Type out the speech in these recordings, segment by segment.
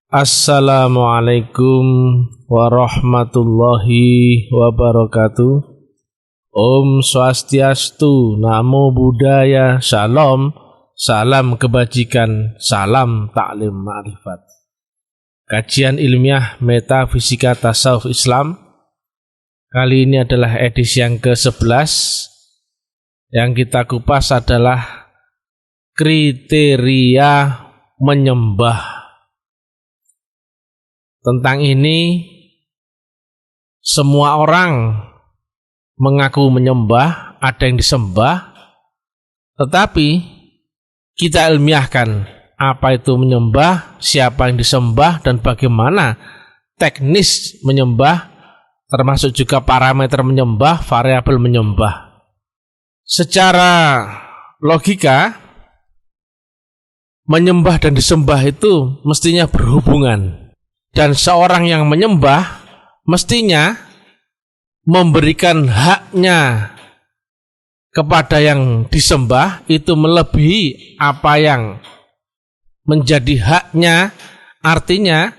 Assalamualaikum warahmatullahi wabarakatuh. Om Swastiastu, Namo Buddhaya, Shalom, salam kebajikan, salam taklim ma'rifat. Kajian ilmiah metafisika tasawuf Islam. Kali ini adalah edisi yang ke-11. Yang kita kupas adalah kriteria menyembah. Tentang ini, semua orang mengaku menyembah, ada yang disembah, tetapi kita ilmiahkan apa itu menyembah, siapa yang disembah, dan bagaimana teknis menyembah, termasuk juga parameter menyembah, variabel menyembah. Secara logika, menyembah dan disembah itu mestinya berhubungan. Dan seorang yang menyembah mestinya memberikan haknya kepada yang disembah, itu melebihi apa yang menjadi haknya, artinya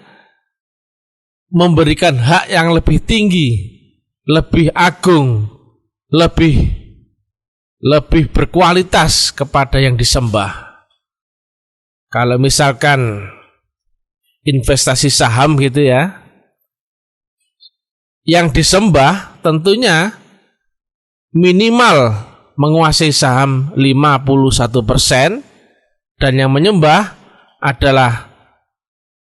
memberikan hak yang lebih tinggi, lebih agung, lebih berkualitas kepada yang disembah. Kalau misalkan investasi saham gitu ya, yang disembah tentunya minimal menguasai saham 51%, dan yang menyembah adalah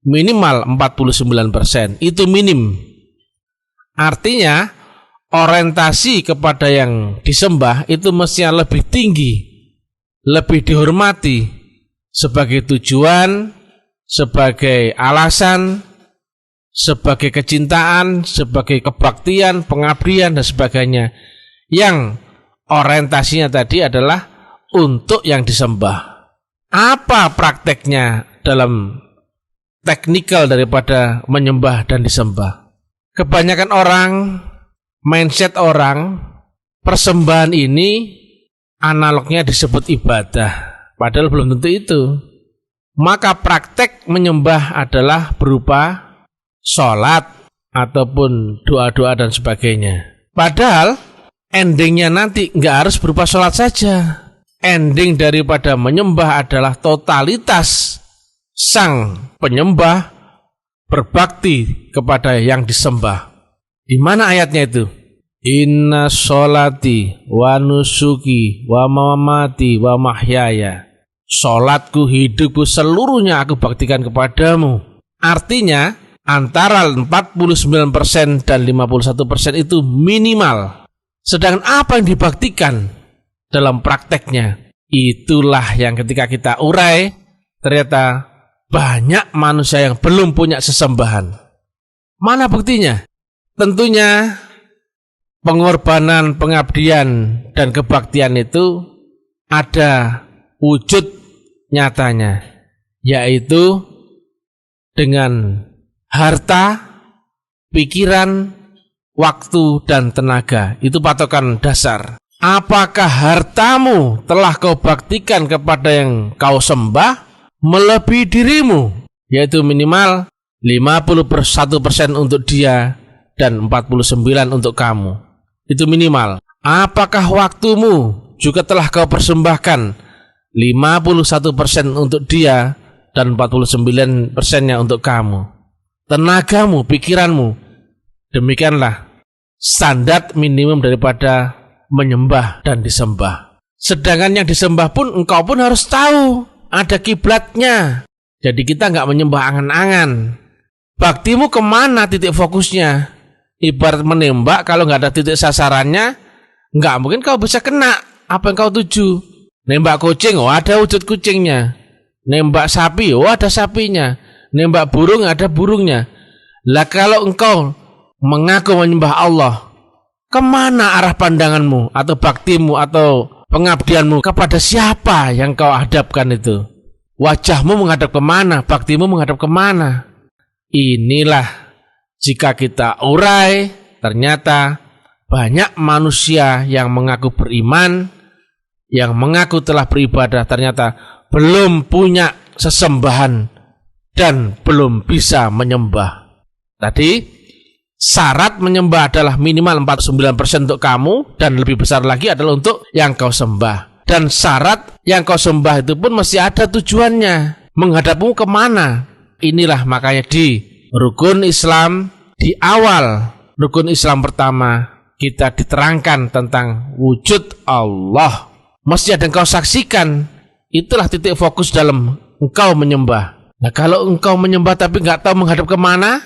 minimal 49%. Itu minim. Artinya orientasi kepada yang disembah itu mestinya lebih tinggi, lebih dihormati sebagai tujuan, sebagai alasan, sebagai kecintaan, sebagai kebaktian, pengabdian, dan sebagainya, yang orientasinya tadi adalah untuk yang disembah. Apa prakteknya dalam teknikal daripada menyembah dan disembah? Kebanyakan orang, mindset orang, persembahan ini analognya disebut ibadah, padahal belum tentu itu. Maka praktek menyembah adalah berupa sholat ataupun doa-doa dan sebagainya. Padahal endingnya nanti nggak harus berupa sholat saja. Ending daripada menyembah adalah totalitas sang penyembah berbakti kepada yang disembah. Di mana ayatnya itu? Inna sholati wa nusuki wa mamati wa mahyaya. Sholatku, hidupku, seluruhnya aku baktikan kepadamu. Artinya antara 49% dan 51% itu minimal. Sedangkan apa yang dibaktikan dalam prakteknya, itulah yang ketika kita urai, ternyata banyak manusia yang belum punya sesembahan. Mana buktinya? Tentunya pengorbanan, pengabdian, dan kebaktian itu ada wujud nyatanya, yaitu dengan harta, pikiran, waktu, dan tenaga. Itu patokan dasar. Apakah hartamu telah kau baktikan kepada yang kau sembah melebihi dirimu, yaitu minimal 51% untuk dia dan 49% untuk kamu. Itu minimal. Apakah waktumu juga telah kau persembahkan 51% untuk dia dan 49%-nya untuk kamu. Tenagamu, pikiranmu. Demikianlah standar minimum daripada menyembah dan disembah. Sedangkan yang disembah pun engkau pun harus tahu ada kiblatnya. Jadi kita nggak menyembah angan-angan. Baktimu kemana titik fokusnya? Ibarat menembak, kalau nggak ada titik sasarannya, nggak mungkin kau bisa kena apa yang kau tuju. Nembak kucing, oh ada wujud kucingnya. Nembak sapi, oh ada sapinya. Nembak burung, ada burungnya. Lah kalau engkau mengaku menyembah Allah, kemana arah pandanganmu atau baktimu atau pengabdianmu? Kepada siapa yang kau hadapkan itu? Wajahmu menghadap kemana? Baktimu menghadap kemana? Inilah jika kita urai, ternyata banyak manusia yang mengaku beriman, yang mengaku telah beribadah, ternyata belum punya sesembahan dan belum bisa menyembah. Tadi syarat menyembah adalah minimal 49% untuk kamu, dan lebih besar lagi adalah untuk yang kau sembah. Dan syarat yang kau sembah itu pun mesti ada tujuannya, menghadapmu kemana. Inilah makanya di rukun Islam, di awal rukun Islam pertama kita diterangkan tentang wujud Allah. Mesti ada yang kau saksikan. Itulah titik fokus dalam engkau menyembah. Nah, kalau engkau menyembah tapi nggak tahu menghadap kemana,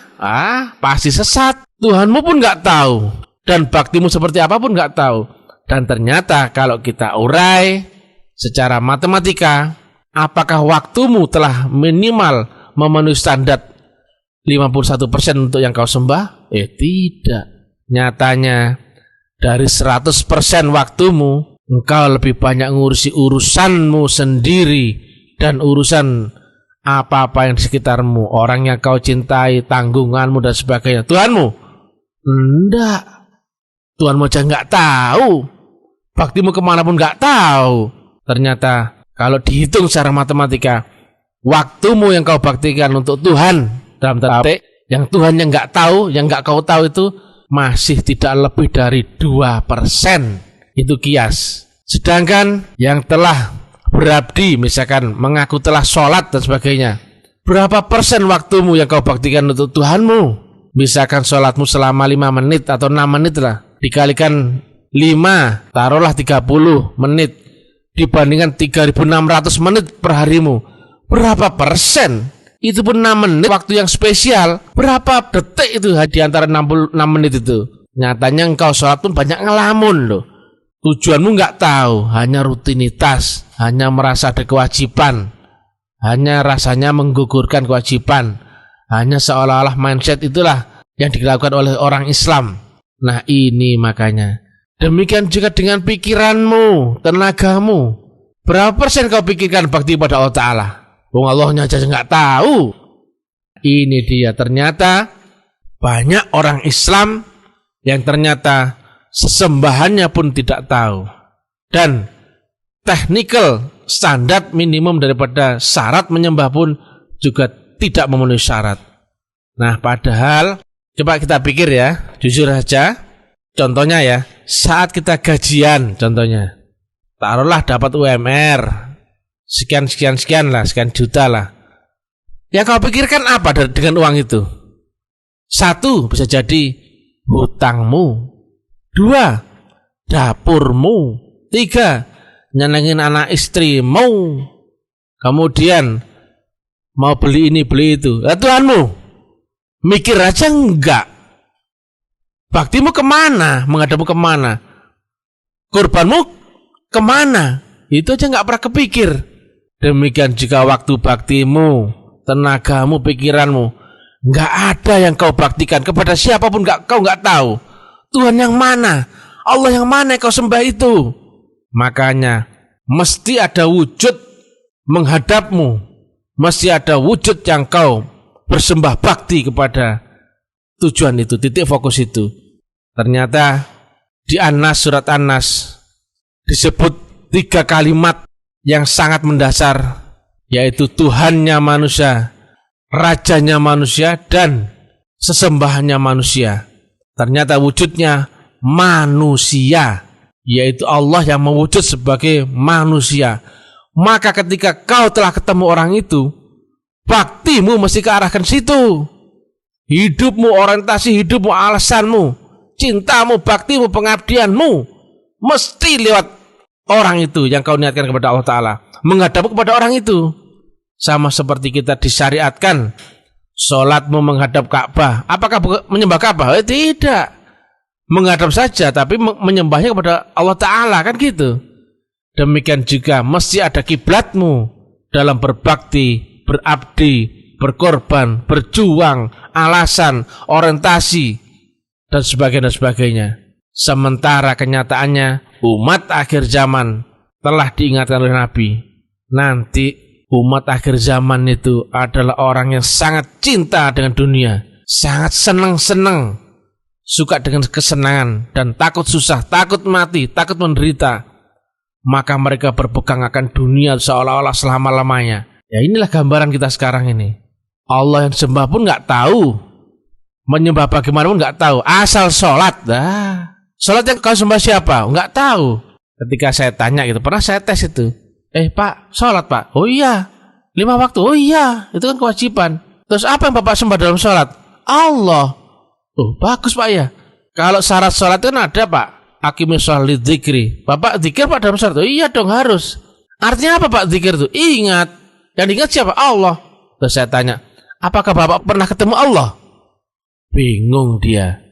pasti sesat. Tuhanmu pun nggak tahu, dan baktimu seperti apa pun nggak tahu. Dan ternyata kalau kita urai secara matematika, apakah waktumu telah minimal memenuhi standar 51% untuk yang kau sembah? Tidak. Nyatanya dari 100% waktumu, engkau lebih banyak ngurusi urusanmu sendiri dan urusan apa-apa yang di sekitarmu, orang yang kau cintai, tanggunganmu dan sebagainya. Tuhanmu? Enggak. Tuhanmu aja nggak tahu. Baktimu kemana pun nggak tahu. Ternyata kalau dihitung secara matematika, waktumu yang kau baktikan untuk Tuhan, dalam tanda petik, yang Tuhan yang nggak tahu, yang nggak kau tahu itu masih tidak lebih dari 2%. Itu kias. Sedangkan yang telah berabdi, misalkan mengaku telah sholat dan sebagainya, berapa persen waktumu yang kau baktikan untuk Tuhanmu? Misalkan sholatmu selama 5 menit atau 6 menit lah, dikalikan 5, taruhlah 30 menit, dibandingkan 3.600 menit per harimu, berapa persen? Itu pun 6 menit waktu yang spesial. Berapa detik itu di antara 66 menit itu? Nyatanya engkau sholat pun banyak ngelamun loh. Tujuanmu nggak tahu, hanya rutinitas, hanya merasa ada kewajiban, hanya rasanya menggugurkan kewajiban, hanya seolah-olah mindset itulah yang dilakukan oleh orang Islam. Nah ini makanya. Demikian juga dengan pikiranmu, tenagamu. Berapa persen kau pikirkan bakti pada Allah Ta'ala? Allahnya aja nggak tahu. Ini dia, ternyata banyak orang Islam yang ternyata sesembahannya pun tidak tahu, dan technical standar minimum daripada syarat menyembah pun juga tidak memenuhi syarat. Nah padahal coba kita pikir ya, jujur saja, contohnya ya, saat kita gajian, contohnya taruhlah dapat UMR sekian lah, sekian juta lah, yang kau pikirkan apa dengan uang itu? 1, bisa jadi hutangmu. 2, dapurmu. 3, nyenengin anak istrimu. Kemudian mau beli ini beli itu. Tuhanmu mikir aja enggak? Baktimu kemana? Menghadapmu kemana? Kurbanmu kemana? Itu aja enggak pernah kepikir. Demikian juga waktu baktimu, tenagamu, pikiranmu, enggak ada yang kau baktikan kepada siapapun, kau enggak tahu. Tuhan yang mana? Allah yang mana yang kau sembah itu? Makanya mesti ada wujud menghadapmu, mesti ada wujud yang kau bersembah bakti kepada tujuan itu, titik fokus itu. Ternyata di An-Nas, surat An-Nas disebut 3 kalimat yang sangat mendasar, yaitu Tuhannya manusia, Rajanya manusia, dan sesembahannya manusia. Ternyata wujudnya manusia, yaitu Allah yang mewujud sebagai manusia. Maka ketika kau telah ketemu orang itu, baktimu mesti kearahkan situ. Hidupmu, orientasi hidupmu, alasanmu, cintamu, baktimu, pengabdianmu mesti lewat orang itu yang kau niatkan kepada Allah Ta'ala, menghadap kepada orang itu. Sama seperti kita disyariatkan sholatmu menghadap Ka'bah. Apakah menyembah Ka'bah? Tidak. Menghadap saja, tapi menyembahnya kepada Allah Ta'ala, kan gitu. Demikian juga mesti ada kiblatmu dalam berbakti, berabdi, berkorban, berjuang, alasan, orientasi, dan sebagainya. Sementara kenyataannya umat akhir zaman telah diingatkan oleh Nabi, nanti umat akhir zaman itu adalah orang yang sangat cinta dengan dunia, sangat senang, suka dengan kesenangan, dan takut susah, takut mati, takut menderita. Maka mereka berpegang akan dunia seolah-olah selama-lamanya. Ya inilah gambaran kita sekarang ini. Allah yang sembah pun nggak tahu, menyembah bagaimana pun nggak tahu, asal sholat. Sholat yang kau sembah siapa? Nggak tahu. Ketika saya tanya gitu, pernah saya tes itu. Pak, sholat Pak? Oh iya. 5 waktu? Oh iya. Itu kan kewajiban. Terus apa yang Bapak sembah dalam sholat? Allah. Oh bagus Pak ya. Kalau syarat sholat itu kan ada Pak. Aqimis sholati dzikri. Bapak zikir Pak dalam sholat? Oh iya dong harus. Artinya apa Pak zikir itu? Ingat. Yang ingat siapa? Allah. Terus saya tanya, apakah Bapak pernah ketemu Allah? Bingung dia.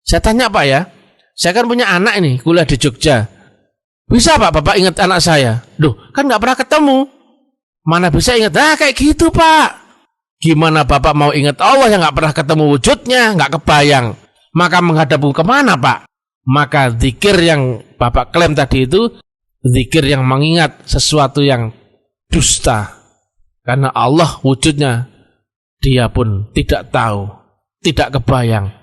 Saya tanya Pak ya. Saya kan punya anak ini, kuliah di Jogja. Bisa Pak Bapak ingat anak saya? Duh, kan gak pernah ketemu. Mana bisa ingat? Kayak gitu Pak. Gimana Bapak mau ingat Allah yang gak pernah ketemu wujudnya, gak kebayang? Maka menghadap kemana Pak? Maka zikir yang Bapak klaim tadi itu, zikir yang mengingat sesuatu yang dusta. Karena Allah wujudnya, dia pun tidak tahu, tidak kebayang.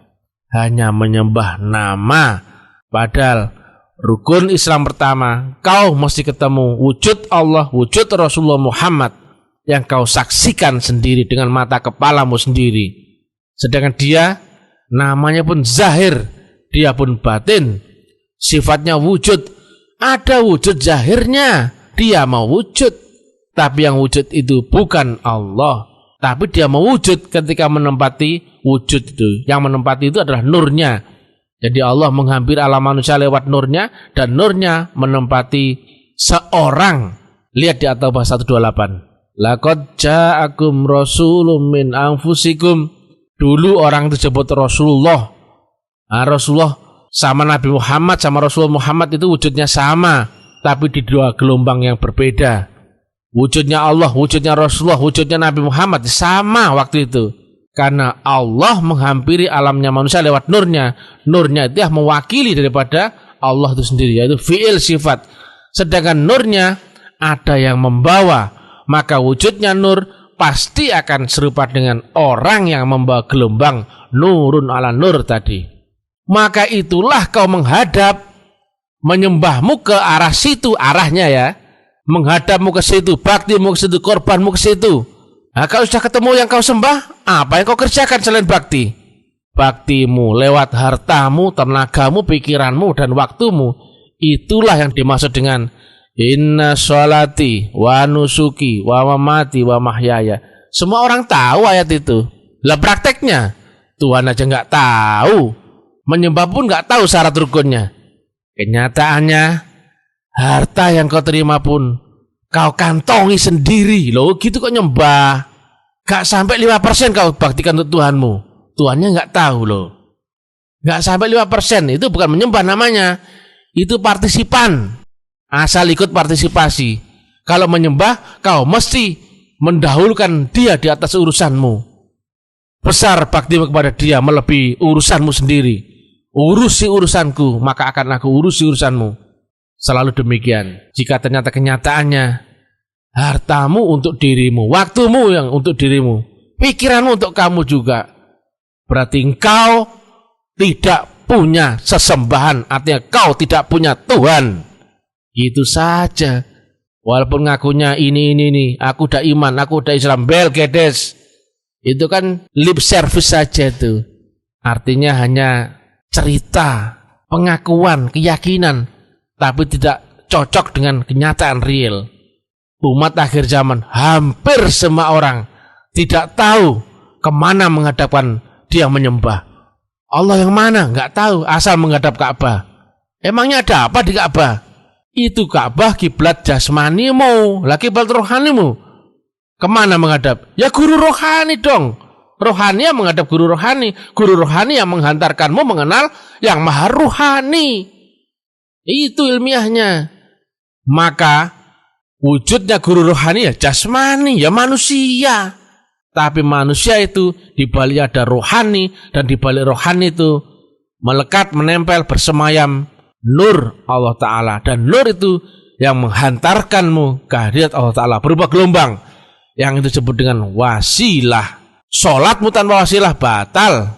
Hanya menyembah nama. Padahal rukun Islam pertama, kau mesti ketemu wujud Allah, wujud Rasulullah Muhammad yang kau saksikan sendiri dengan mata kepalamu sendiri. Sedangkan dia namanya pun zahir, dia pun batin, sifatnya wujud. Ada wujud zahirnya, dia mau wujud. Tapi yang wujud itu bukan Allah, tapi dia mau wujud ketika menempati wujud itu. Yang menempati itu adalah nurnya. Jadi Allah menghampiri alam manusia lewat nurnya, dan nurnya menempati seorang. Lihat di At-Taubah 128. Laqad ja'akum rasulun min anfusikum. Dulu orang itu disebut Rasulullah. Rasulullah sama Nabi Muhammad, sama Rasulullah Muhammad itu wujudnya sama, tapi di 2 gelombang yang berbeda. Wujudnya Allah, wujudnya Rasulullah, wujudnya Nabi Muhammad sama waktu itu. Karena Allah menghampiri alamnya manusia lewat nurnya. Nurnya itu mewakili daripada Allah itu sendiri, yaitu fi'il sifat. Sedangkan nurnya ada yang membawa. Maka wujudnya nur pasti akan serupa dengan orang yang membawa gelombang nurun ala nur tadi. Maka itulah kau menghadap, menyembahmu ke arah situ, arahnya ya. Menghadapmu ke situ, baktimu ke situ, korbanmu ke situ. Nah, kalau sudah ketemu yang kau sembah, apa yang kau kerjakan selain bakti? Baktimu lewat hartamu, tenagamu, pikiranmu, dan waktumu. Itulah yang dimaksud dengan inna sholati wa nusuki wa mamati wa mahyaya. Semua orang tahu ayat itu. Lah prakteknya, Tuhan aja nggak tahu. Menyembah pun nggak tahu syarat rukunnya. Kenyataannya, harta yang kau terima pun kau kantongi sendiri. Loh gitu kok nyembah. Gak sampai 5% kau baktikan untuk Tuhanmu. Tuhannya gak tahu loh. Gak sampai 5%. Itu bukan menyembah namanya. Itu partisipan. Asal ikut partisipasi. Kalau menyembah, kau mesti mendahulukan dia di atas urusanmu. Besar baktimu kepada dia melebihi urusanmu sendiri. Urusi urusanku, maka akan aku urusi urusanmu. Selalu demikian. Jika ternyata kenyataannya hartamu untuk dirimu, waktumu yang untuk dirimu, pikiranmu untuk kamu juga, berarti engkau tidak punya sesembahan, artinya kau tidak punya Tuhan. Itu saja. Walaupun ngakunya ini, aku udah iman, aku udah Islam, bel gedes. Itu kan lip service saja itu. Artinya hanya cerita, pengakuan, keyakinan, tapi tidak cocok dengan kenyataan real. Umat akhir zaman hampir semua orang tidak tahu kemana menghadapkan dia menyembah. Allah yang mana? Nggak tahu, asal menghadap Ka'bah. Emangnya ada apa di Ka'bah? Itu Ka'bah kiblat jasmanimu, lagi kiblat rohanimu. Kemana menghadap? Ya guru rohani dong. Rohani yang menghadap guru rohani. Guru rohani yang menghantarkanmu mengenal yang maha rohani. Itu ilmiahnya. Maka wujudnya guru rohani ya jasmani, ya manusia. Tapi manusia itu dibalik ada rohani, dan dibalik rohani itu melekat, menempel, bersemayam nur Allah Ta'ala. Dan nur itu yang menghantarkanmu ke hadirat Allah Ta'ala berupa gelombang. Yang itu disebut dengan wasilah. Sholatmu tanpa wasilah batal.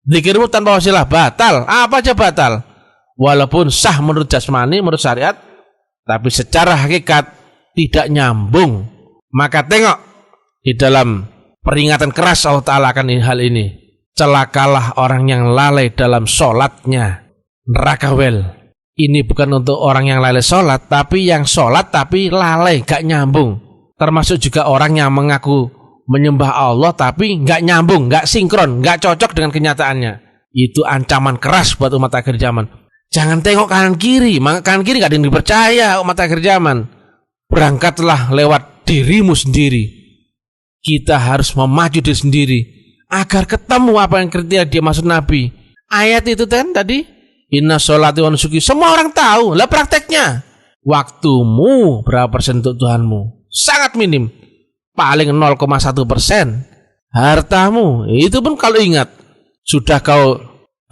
Zikirmu tanpa wasilah batal. Apa aja batal. Walaupun sah menurut jasmani, menurut syariat, tapi secara hakikat tidak nyambung. Maka tengok di dalam Peringatan keras Allah Ta'ala akan hal ini. Celakalah orang yang lalai dalam sholatnya. Neraka well. Ini bukan untuk orang yang lalai sholat, tapi yang sholat tapi lalai, gak nyambung. Termasuk juga orang yang mengaku menyembah Allah tapi gak nyambung, gak sinkron, gak cocok dengan kenyataannya. Itu ancaman keras buat umat akhir zaman. Jangan tengok kanan kiri, maka kanan kiri gak ada yang dipercaya umat akhir zaman. Berangkatlah lewat dirimu sendiri. Kita harus memacu diri sendiri agar ketemu apa yang kriteria dia maksud Nabi. Ayat itu kan tadi, inna sholati wa nusuki, semua orang tahu. Lah prakteknya, waktumu berapa persen untuk Tuhanmu? Sangat minim, paling 0,1%. Hartamu itu pun kalau ingat sudah kau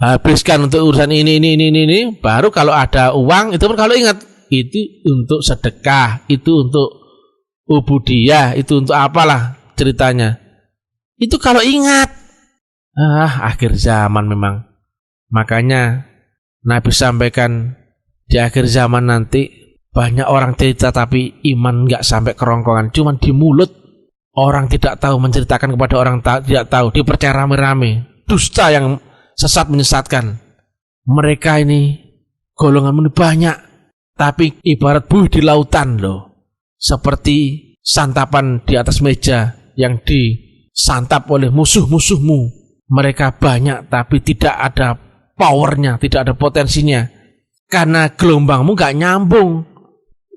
habiskan untuk urusan ini, baru kalau ada uang itu pun kalau ingat itu untuk sedekah, itu untuk ubudiyah, itu untuk apalah ceritanya. Itu kalau ingat. Akhir zaman memang. Makanya Nabi sampaikan di akhir zaman nanti banyak orang cerita tapi iman nggak sampai kerongkongan, cuman di mulut. Orang tidak tahu menceritakan kepada orang tidak tahu, dipercaya rame-rame. Dusta yang sesat menyesatkan. Mereka ini golongan ini banyak, tapi ibarat buih di lautan loh. Seperti santapan di atas meja yang disantap oleh musuh-musuhmu. Mereka banyak tapi tidak ada powernya, tidak ada potensinya. Karena gelombangmu gak nyambung.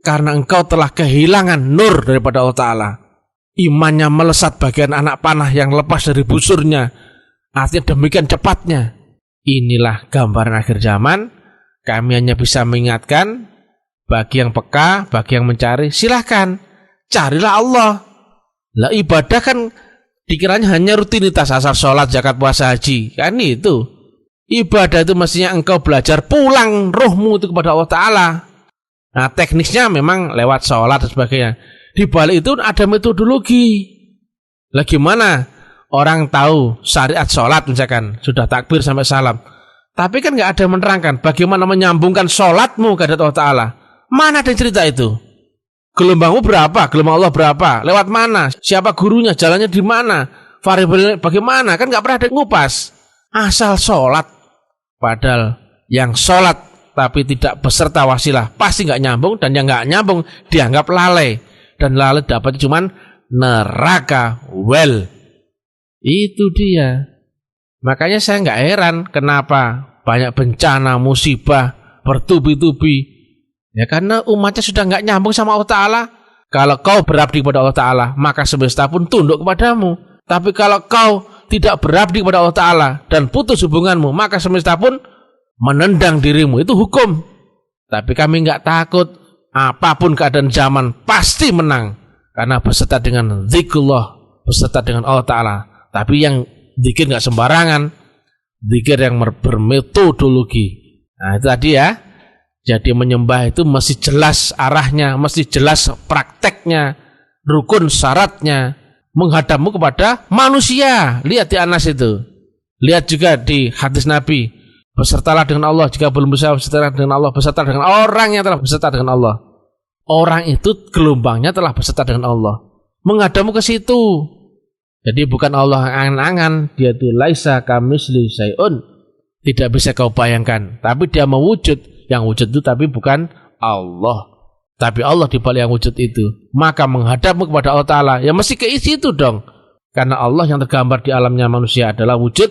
Karena engkau telah kehilangan nur daripada Allah Ta'ala. Imannya melesat bagian anak panah yang lepas dari busurnya. Artinya demikian cepatnya. Inilah gambaran akhir zaman. Kami hanya bisa mengingatkan, bagi yang peka, bagi yang mencari, silahkan carilah Allah. Lah ibadah kan dikiranya hanya rutinitas, asal sholat, zakat, puasa, haji. Kan itu. Ibadah itu mestinya engkau belajar pulang rohmu itu kepada Allah Ta'ala. Nah teknisnya memang lewat sholat dan sebagainya. Di balik itu ada metodologi. Lah gimana orang tahu syariat sholat misalkan, sudah takbir sampai salam. Tapi kan gak ada yang menerangkan bagaimana menyambungkan sholatmu ke Allah Ta'ala. Mana ada cerita itu? Gelombangmu berapa? Gelombang Allah berapa? Lewat mana? Siapa gurunya? Jalannya di mana? Variabelnya bagaimana? Kan gak pernah ada ngupas. Asal sholat. Padahal yang sholat tapi tidak beserta wasilah pasti gak nyambung, dan yang gak nyambung dianggap lalai. Dan lalai dapat cuman neraka. Well, itu dia. Makanya saya gak heran kenapa banyak bencana, musibah bertubi-tubi. Ya karena umatnya sudah gak nyambung sama Allah Ta'ala. Kalau kau berabdi kepada Allah Ta'ala, maka semesta pun tunduk kepadamu. Tapi kalau kau tidak berabdi kepada Allah Ta'ala dan putus hubunganmu, maka semesta pun menendang dirimu. Itu hukum. Tapi kami gak takut. Apapun keadaan zaman pasti menang. Karena beserta dengan zikrullah, beserta dengan Allah Ta'ala. Tapi yang zikir gak sembarangan, zikir yang bermetodologi. Nah itu tadi ya. Jadi menyembah itu mesti jelas arahnya, mesti jelas prakteknya, rukun syaratnya, menghadapmu kepada manusia. Lihat di Anas itu. Lihat juga di hadis Nabi, besertalah dengan Allah, jika belum bisa beserta dengan Allah, beserta dengan orang yang telah beserta dengan Allah. Orang itu gelombangnya telah beserta dengan Allah. Menghadapmu ke situ. Jadi bukan Allah angan-angan, dia itu laisa kamitslihi syai'un. Tidak bisa kau bayangkan, tapi dia mewujud. Yang wujud itu tapi bukan Allah. Tapi Allah di balik yang wujud itu. Maka menghadapmu kepada Allah Ta'ala, ya mesti keisi itu dong. Karena Allah yang tergambar di alamnya manusia adalah wujud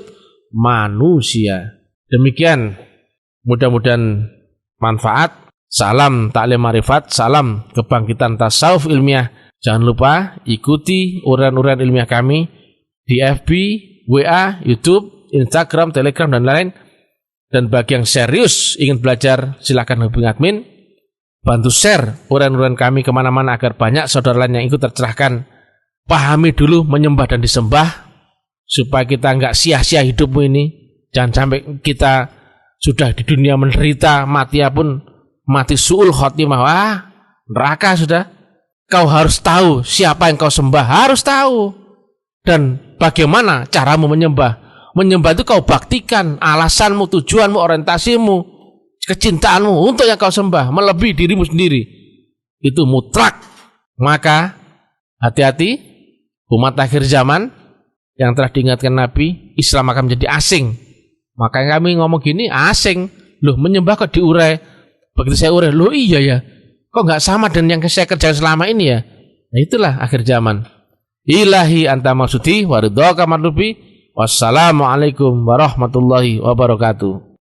manusia. Demikian, mudah-mudahan manfaat. Salam taklim marifat, salam kebangkitan tasawuf ilmiah. Jangan lupa ikuti uraian-uraian ilmiah kami di FB, WA, YouTube, Instagram, Telegram, dan lain-lain. Dan bagi yang serius ingin belajar, silakan hubungi admin. Bantu share uraian-uraian kami kemana-mana agar banyak saudara lain yang ikut tercerahkan. Pahami dulu menyembah dan disembah, supaya kita nggak sia-sia hidupmu ini. Jangan sampai kita sudah di dunia menderita, mati pun mati su'ul khotimah. Wah, neraka sudah. Kau harus tahu siapa yang kau sembah, harus tahu. Dan bagaimana caramu menyembah. Menyembah itu kau baktikan alasanmu, tujuanmu, orientasimu, kecintaanmu untuk yang kau sembah, melebihi dirimu sendiri. Itu mutlak. Maka hati-hati umat akhir zaman, yang telah diingatkan Nabi, Islam akan menjadi asing. Makanya kami ngomong gini, asing. Loh, menyembah kok diurai. Begitu saya urai, loh iya ya, kok nggak sama dengan yang saya kerjakan selama ini ya. Nah itulah akhir zaman. Ilahi anta maksudi waridhaka matlubi. Wassalamualaikum warahmatullahi wabarakatuh.